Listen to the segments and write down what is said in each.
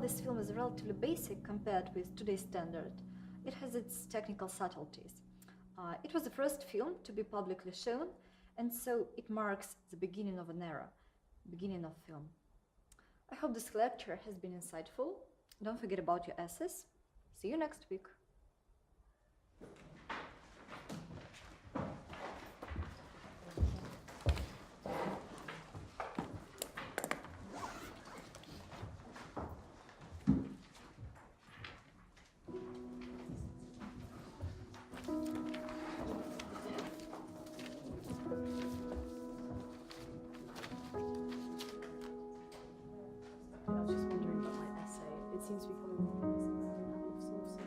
while this film is relatively basic compared with today's standard, it has its technical subtleties. It was the first film to be publicly shown, and so it marks the beginning of an era, beginning of film. I hope this lecture has been insightful. Don't forget about your essays. See you next week. I was just wondering about my essay. It seems to be coming from a couple of sources.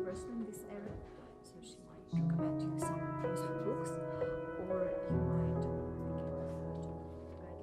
Person in this area, so she might recommend you some useful books, or you might begin refer to guidelines.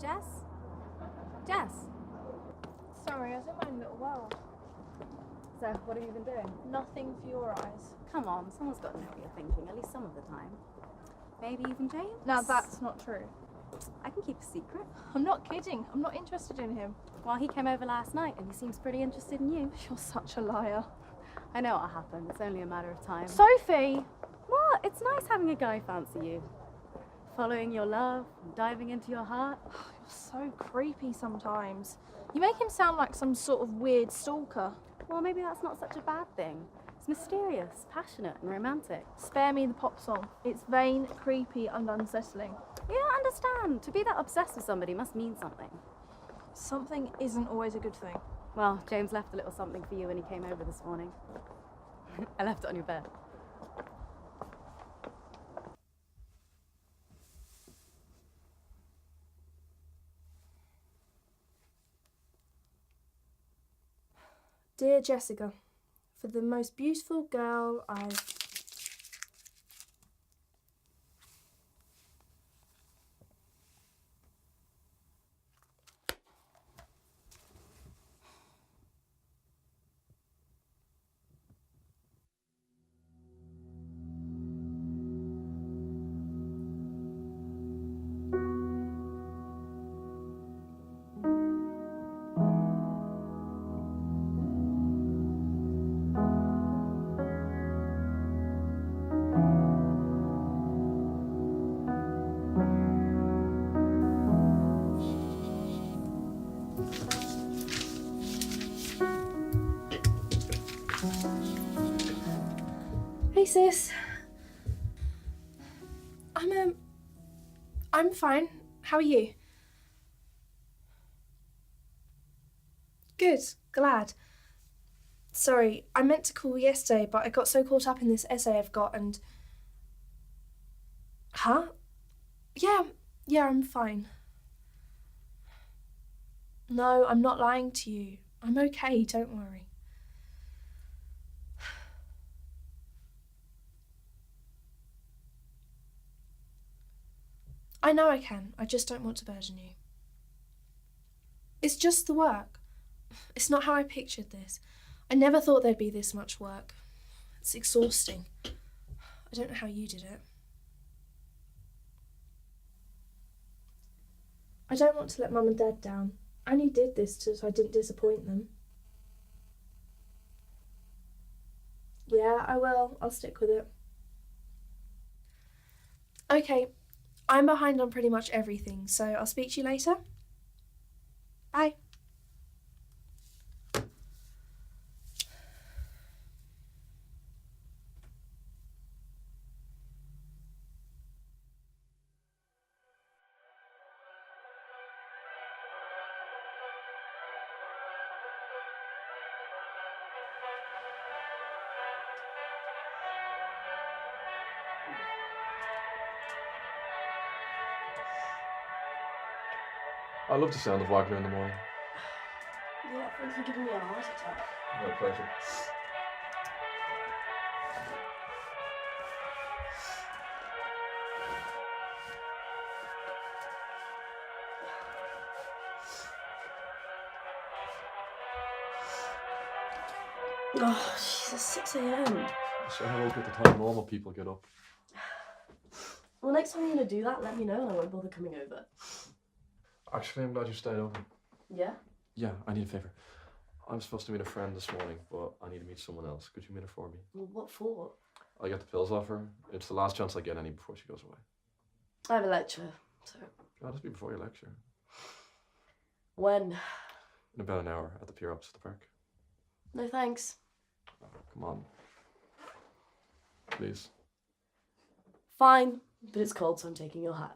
Jess? Jess? Sorry, I was in my little world. So, what have you been doing? Nothing for your eyes. Come on, someone's got to know what you're thinking, at least some of the time. Maybe even James? Now that's not true. I can keep a secret. I'm not kidding. I'm not interested in him. Well, he came over last night and he seems pretty interested in you. You're such a liar. I know what'll happen. It's only a matter of time. Sophie! What? It's nice having a guy fancy you. Following your love, diving into your heart. You're so creepy sometimes. You make him sound like some sort of weird stalker. Well, maybe that's not such a bad thing. It's mysterious, passionate and romantic. Spare me the pop song. It's vain, creepy and unsettling. You don't understand. To be that obsessed with somebody must mean something. Something isn't always a good thing. Well, James left a little something for you when he came over this morning. I left it on your bed. Dear Jessica, for the most beautiful girl I've... Hey sis. I'm fine. How are you? Good, glad. Sorry, I meant to call yesterday, but I got so caught up in this essay I've got and... Huh? Yeah, I'm fine. No, I'm not lying to you. I'm okay, don't worry. I know I can, I just don't want to burden you. It's just the work. It's not how I pictured this. I never thought there'd be this much work. It's exhausting. I don't know how you did it. I don't want to let Mum and Dad down. I only did this so I didn't disappoint them. Yeah, I will. I'll stick with it. Okay, I'm behind on pretty much everything, so I'll speak to you later. Bye. I love the sound of Wagner in the morning. Yeah, thanks for giving me a heart attack. My pleasure. Oh, Jesus, 6 a.m. So I woke at the time normal people get up. Well, next time you're gonna do that, let me know and I won't bother coming over. Actually, I'm glad you stayed over. Yeah? Yeah, I need a favour. I'm supposed to meet a friend this morning, but I need to meet someone else. Could you meet her for me? Well, what for? I get the pills off her. It's the last chance I get any before she goes away. I have a lecture, so. That'll just be before your lecture. When? In about an hour at the pier opposite the park. No thanks. Oh, come on. Please. Fine, but it's cold, so I'm taking your hat.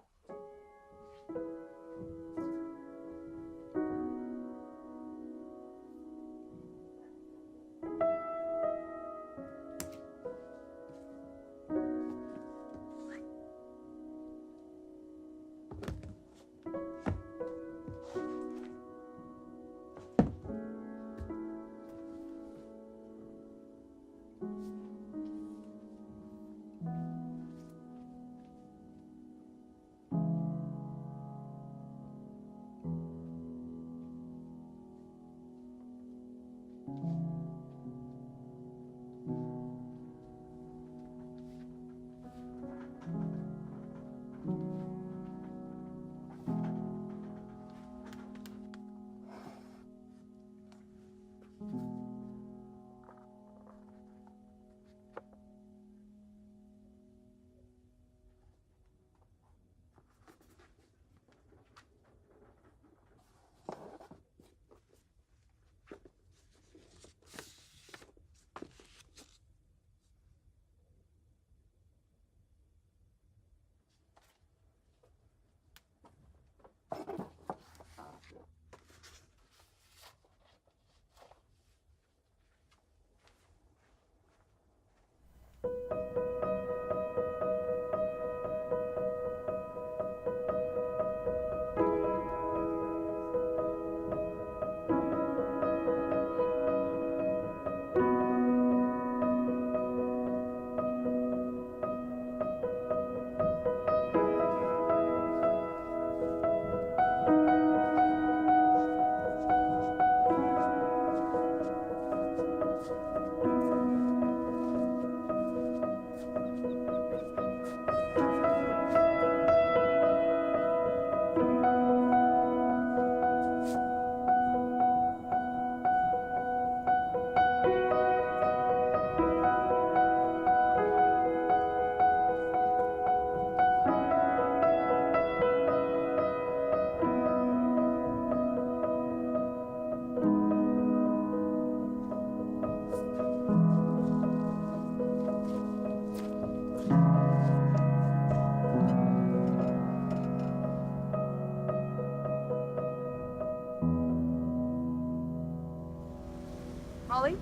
Molly?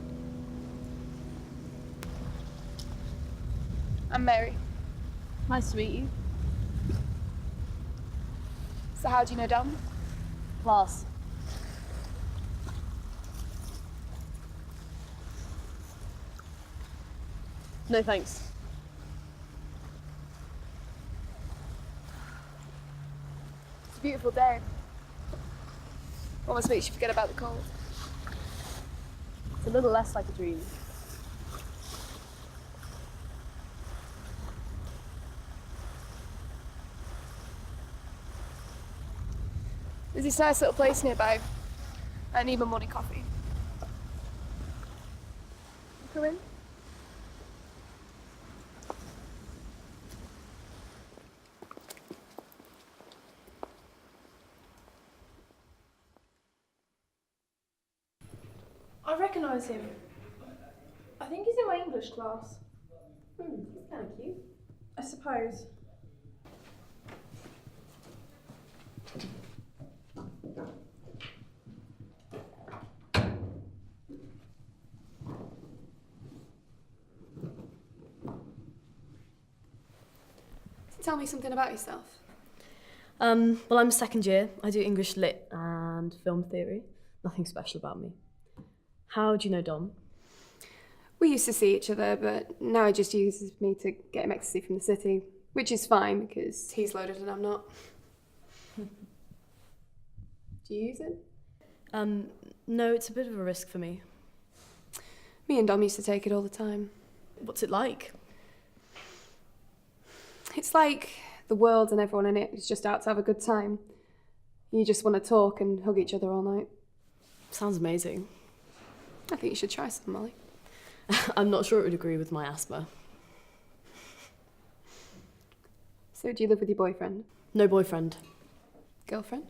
I'm Mary. Nice to meet you. So how do you know Dom? Class. No thanks. It's a beautiful day. Almost makes you forget about the cold. It's a little less like a dream. There's this nice little place nearby. I need my morning coffee. Come in. I recognise him. I think he's in my English class. He's kind of cute. I suppose. Tell me something about yourself. Well, I'm second year. I do English lit and film theory. Nothing special about me. How do you know Dom? We used to see each other, but now he just uses me to get him ecstasy from the city, which is fine because he's loaded and I'm not. Do you use it? No, it's a bit of a risk for me. Me and Dom used to take it all the time. What's it like? It's like the world and everyone in it is just out to have a good time. You just want to talk and hug each other all night. Sounds amazing. I think you should try some, Molly. I'm not sure it would agree with my asthma. So do you live with your boyfriend? No boyfriend. Girlfriend?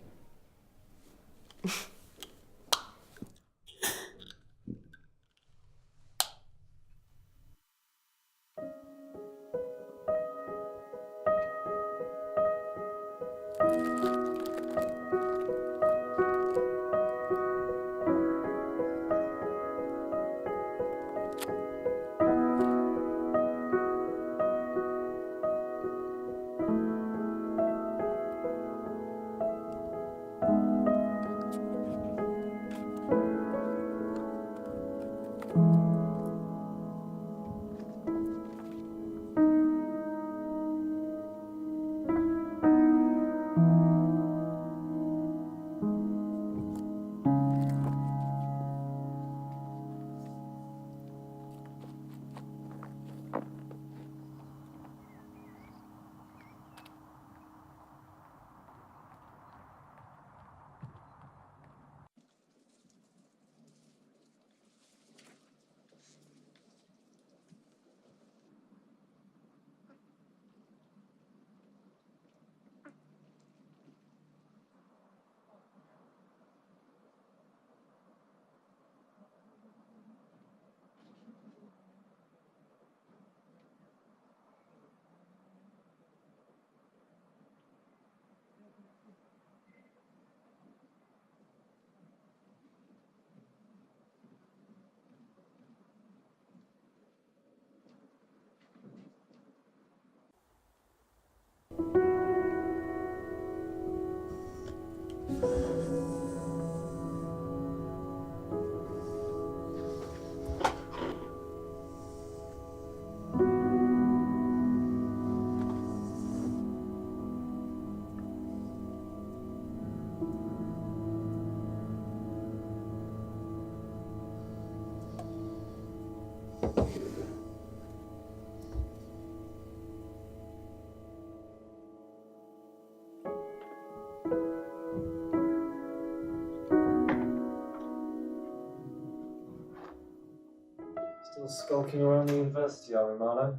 Still skulking around the university, are we, Marlo?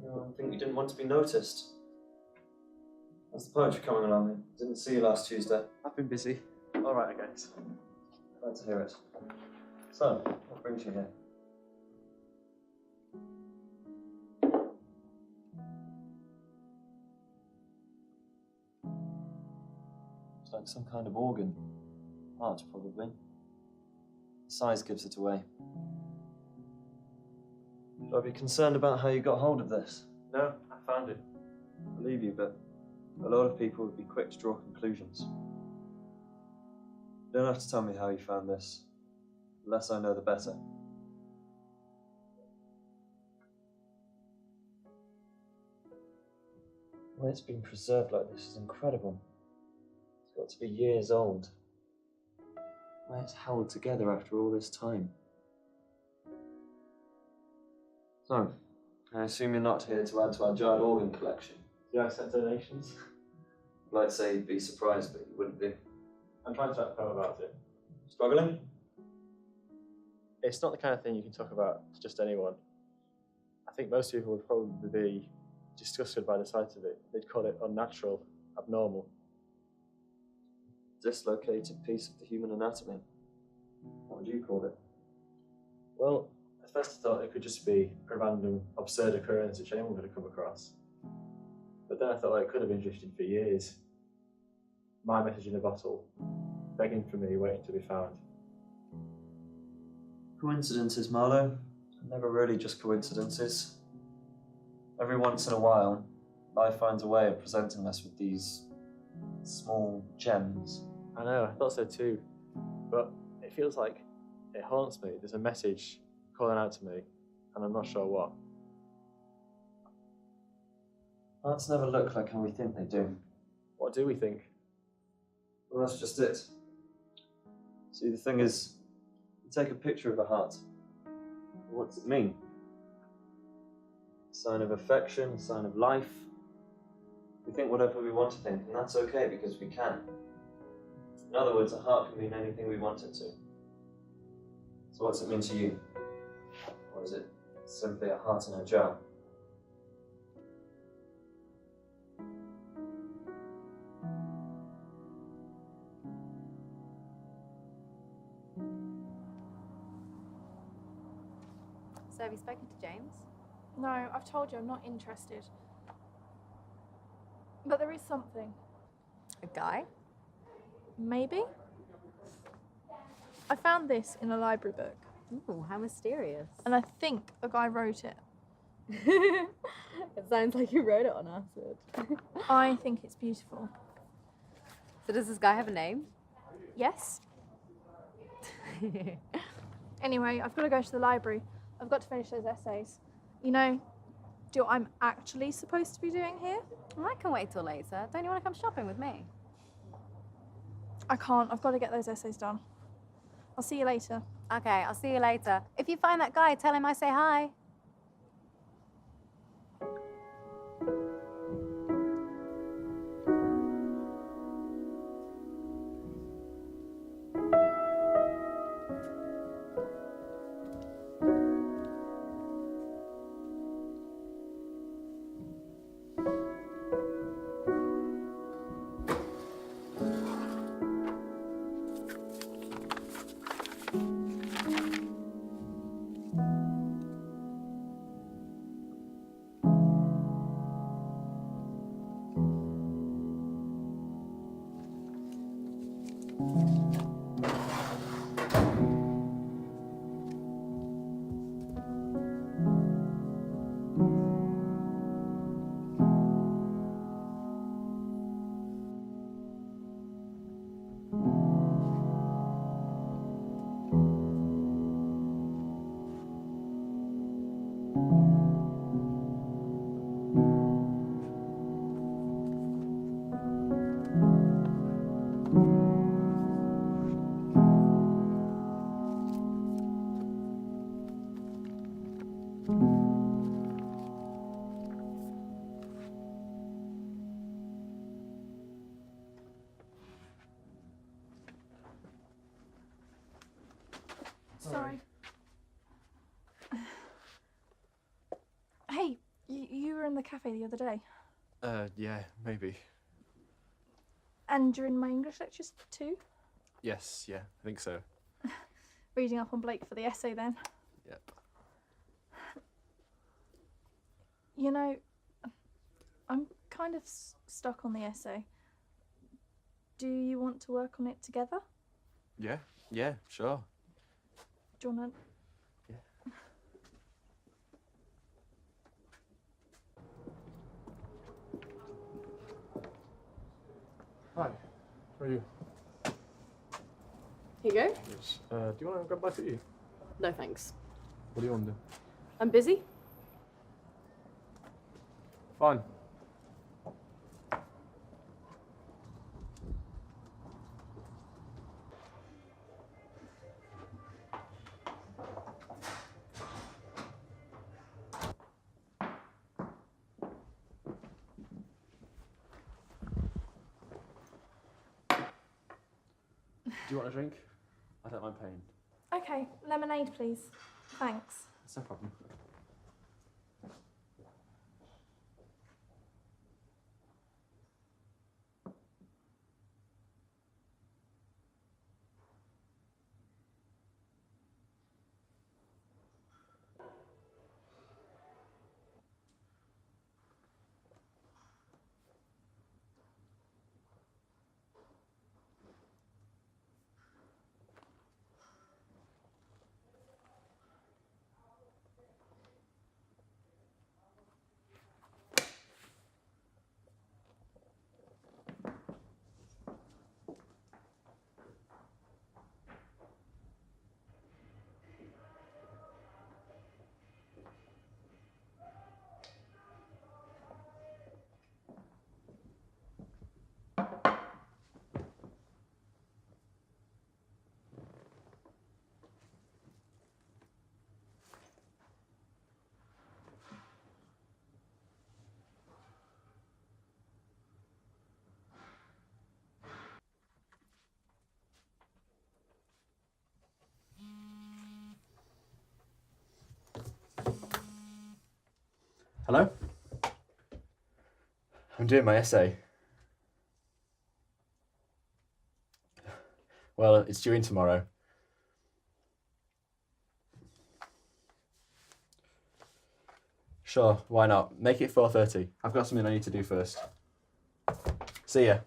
I think you didn't want to be noticed. How's the poetry coming along? Didn't see you last Tuesday. I've been busy. All right, I guess. Glad to hear it. So, what brings you here? It's like some kind of organ. Art, probably. The size gives it away. Should I be concerned about how you got hold of this? No, I found it. I believe you, but a lot of people would be quick to draw conclusions. You don't have to tell me how you found this. The less I know, the better. The way it's been preserved like this is incredible. It's got to be years old. The way it's held together after all this time. So, I assume you're not here to add to our giant organ collection. Do you accept donations? I'd like to say you'd be surprised, but you wouldn't be. I'm trying to write a poem about it. Struggling? It's not the kind of thing you can talk about to just anyone. I think most people would probably be disgusted by the sight of it. They'd call it unnatural, abnormal. Dislocated piece of the human anatomy. What would you call it? Well, at first I thought it could just be a random, absurd occurrence which anyone could have come across. But then I thought, well, it could have been drifting for years. My message in a bottle, begging for me, waiting to be found. Coincidences, Marlowe. Never really just coincidences. Every once in a while, life finds a way of presenting us with these small gems. I know, I thought so too. But it feels like it haunts me. There's a message calling out to me, and I'm not sure what. Hearts never look like how we think they do. What do we think? Well, that's just it. See, the thing is, you take a picture of a heart. What does it mean? Sign of affection, sign of life. We think whatever we want to think, and that's okay because we can. In other words, a heart can mean anything we want it to. So what's it mean to you? Or is it simply a heart in a jar? So have you spoken to James? No, I've told you I'm not interested. But there is something. A guy? Maybe? I found this in a library book, Ooh, how mysterious. and I think a guy wrote it. It sounds like you wrote it on acid. I think it's beautiful. So does this guy have a name? Yes? Anyway, I've got to go to the library. I've got to finish those essays. You know, do what I'm actually supposed to be doing here? Well, I can wait till later. Don't you want to come shopping with me? I can't. I've got to get those essays done. I'll see you later. Okay, I'll see you later. If you find that guy, tell him I say hi. Sorry. Hey, you were in the cafe the other day, Yeah, maybe. and you're in my English lectures too? Yes, yeah, I think so. Reading up on Blake for the essay then. Yep. You know, I'm kind of stuck on the essay. Do you want to work on it together? Yeah, sure. Do you want to... Hi, how are you? Here you go. Yes. Do you want to grab a bite to eat? No thanks. What do you want to do? I'm busy. Fine. you want a drink? I don't mind paying. Okay, lemonade, please. Thanks. That's no problem. Hello? I'm doing my essay. Well, it's due in tomorrow. Sure, why not? Make it 4:30. I've got something I need to do first. See ya.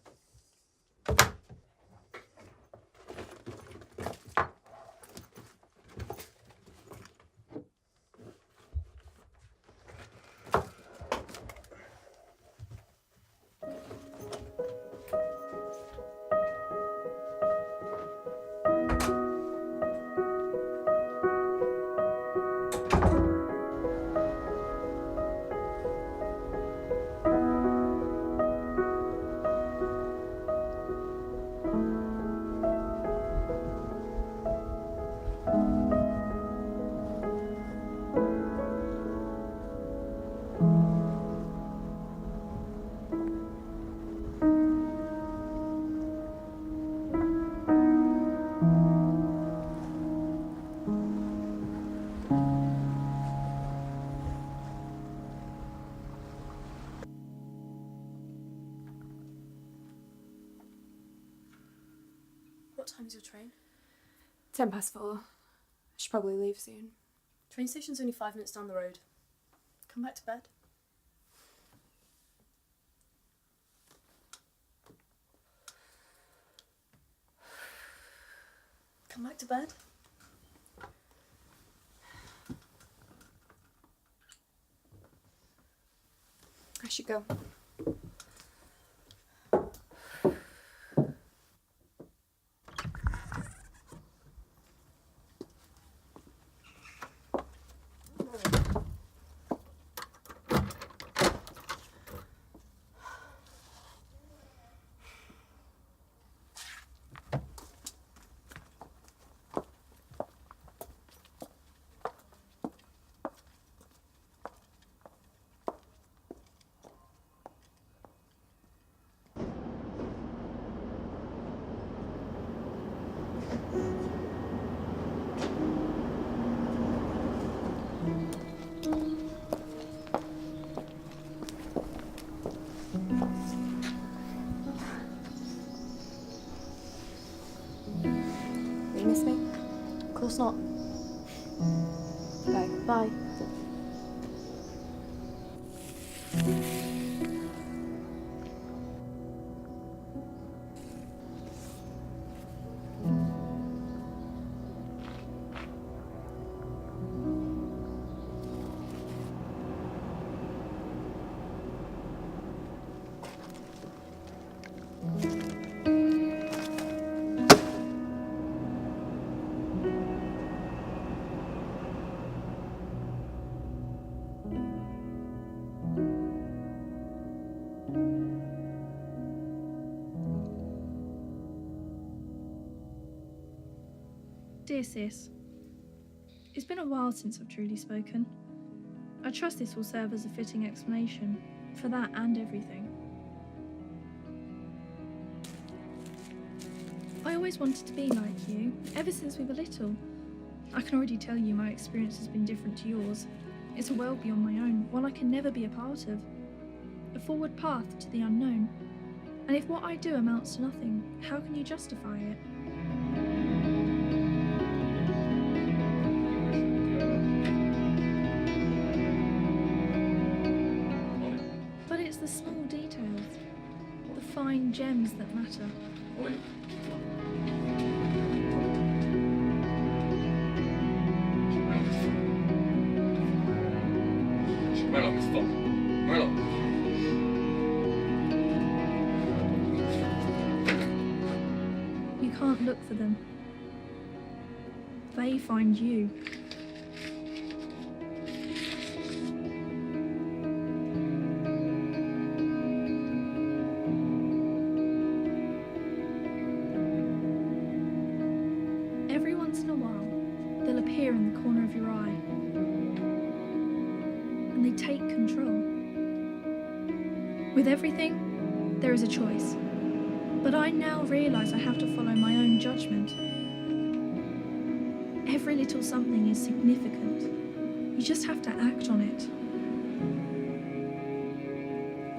What time's your train? 4:10. I should probably leave soon. Train station's only 5 minutes down the road. Come back to bed. Come back to bed. I should go. You miss me? Of course not. Bye. Bye. Dear Sis, it's been a while since I've truly spoken. I trust this will serve as a fitting explanation for that and everything. I always wanted to be like you, ever since we were little. I can already tell you my experience has been different to yours. It's a world beyond my own, one I can never be a part of. A forward path to the unknown. And if what I do amounts to nothing, how can you justify it? But it's the small details, the fine gems that matter. You can't look for them. They find you. Every once in a while, they'll appear in the corner of your eye. And they take control. With everything, there is a choice. But I now realise I have to follow my own judgment. Every little something is significant. You just have to act on it.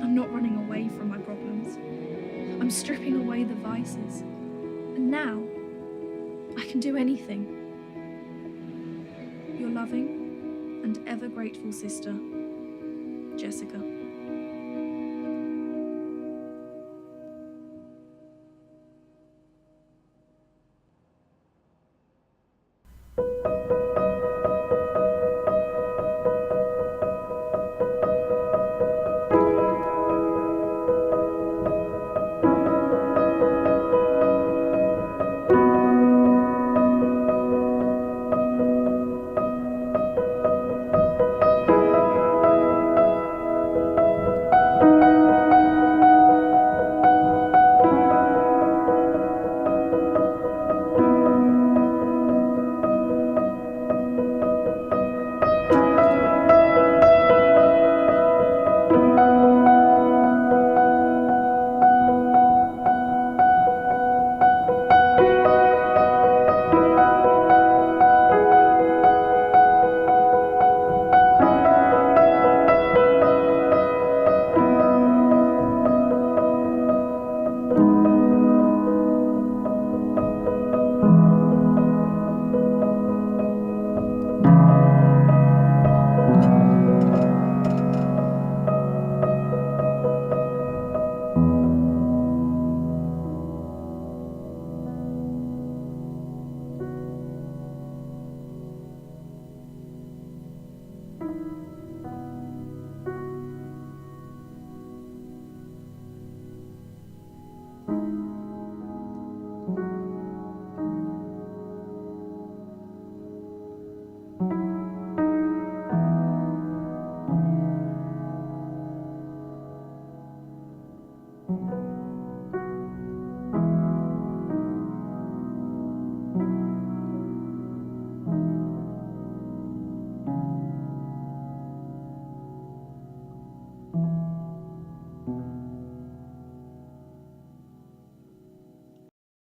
I'm not running away from my problems. I'm stripping away the vices. And now, I can do anything. Your loving and ever grateful sister, Jessica.